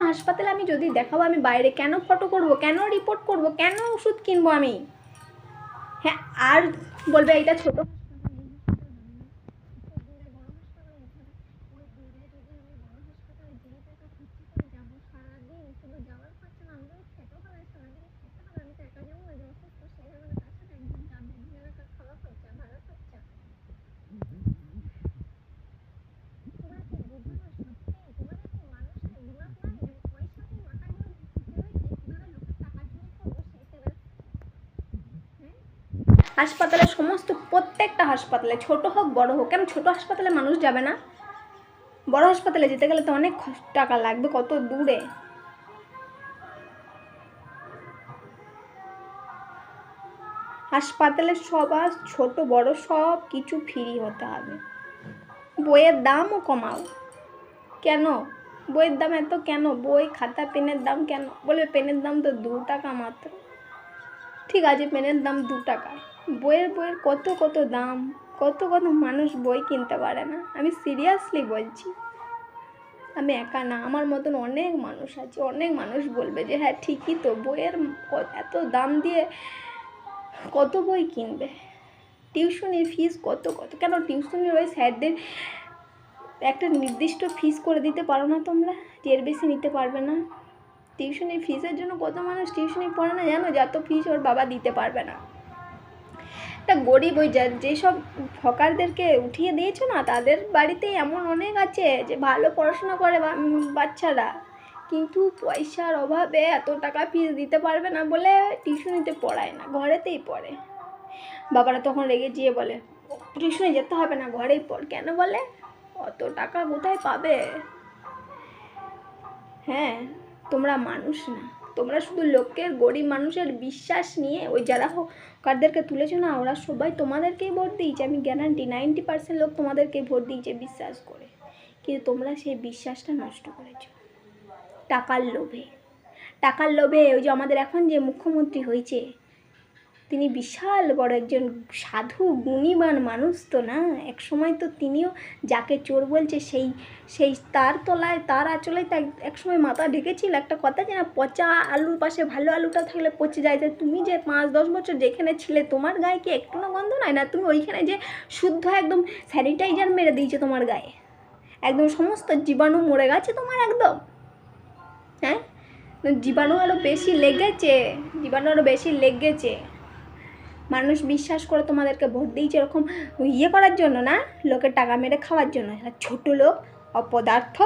হাসপাতালে আমি যদি দেখাবো, আমি বাইরে কেন ফটো করব, কেন রিপোর্ট করব, কেন ওষুধ কিনবো আমি? হ্যাঁ, আর বলবে এটা ছোট হাসপাতালে, সমস্ত প্রত্যেকটা হাসপাতালে, ছোট হোক বড় হোক, কেন ছোট হাসপাতালে মানুষ যাবে না? বড় হাসপাতালে যেতে গেলে তো অনেক টাকা লাগবে, কত দূরে। হাসপাতালে সবার ছোট বড় সব কিছু ফ্রি হতে হবে। বইয়ের দামও কমাও। কেন বইয়ের দাম এত কেন? বই খাতা পেনের দাম কেন? বলবে পেনের দাম তো 2 টাকা মাত্র। ঠিক আছে, পেনের দাম 2 টাকা, বইয়ের কত কত দাম, কত কত মানুষ বই কিনতে পারে না। আমি সিরিয়াসলি বলছি, আমি একা না, আমার মতন অনেক মানুষ আছে। অনেক মানুষ বলবে যে হ্যাঁ ঠিকই তো, বইয়ের এত দাম দিয়ে কত বই কিনবে। টিউশনির ফিস কত কত, কেন টিউশনির ওই স্যারদের একটা নির্দিষ্ট ফিস করে দিতে পারো না তোমরা, এর বেশি নিতে পারবে না? টিউশনির ফিসের জন্য কত মানুষ টিউশনি পড়ে না জানো? যত ফিস ওর বাবা দিতে পারবে না। একটা গরিব ওই যেসব ফকারদেরকে উঠিয়ে দিয়েছো না, তাদের বাড়িতেই এমন অনেক আছে যে ভালো পড়াশোনা করে বাচ্চারা, কিন্তু পয়সার অভাবে এত টাকা ফিস দিতে পারবে না বলে টিউশনিতে পড়ায় না, ঘরেতেই পড়ে। বাবারা তখন রেগে যেয়ে বলে টিউশনে যেতে হবে না, ঘরেই পড়। কেন বলে? অত টাকা কোথায় পাবে? হ্যাঁ, তোমরা মানুষ না, তোমরা শুধু লোকের, গরিব মানুষের বিশ্বাস নিয়ে ওই যারা কারদেরকে তুলেছো না, ওরা সবাই তোমাদেরকেই ভোট দিয়েছে। আমি গ্যারান্টি 90% লোক তোমাদেরকেই ভোট দিয়েছে বিশ্বাস করে, কিন্তু তোমরা সেই বিশ্বাসটা নষ্ট করেছো টাকার লোভে। টাকার লোভে ওই যে আমাদের এখন যে মুখ্যমন্ত্রী হয়েছে, তিনি বিশাল বড় একজন সাধু গুণীবান মানুষ তো না? এক সময় তো তিনিও যাকে চোর বলছে সেই তার তলায়, তার আঁচলে তা একসময় মাথা ঢেকেছিল। একটা কথা যে না, পচা আলুর পাশে ভালো আলুটা থাকলে পচে যায়। তুমি যে 5-10 বছর যেখানে ছিলে, তোমার গায়ে কি একটু না গন্ধ নাই না? তুমি ওইখানে যে শুদ্ধ একদম স্যানিটাইজার মেরে দিয়েছে তোমার গায়ে, একদম সমস্ত জীবাণু মরে গেছে তোমার একদম। হ্যাঁ, জীবাণু আরও বেশি লেগেছে, জীবাণু আরও বেশি লেগেছে। মানুষ বিশ্বাস করে তোমাদেরকে ভোট দিয়েছে এরকম করার জন্য না, লোকের টাকা মেরে খাওয়ার জন্য। ছোট লোক, অপদার্থ।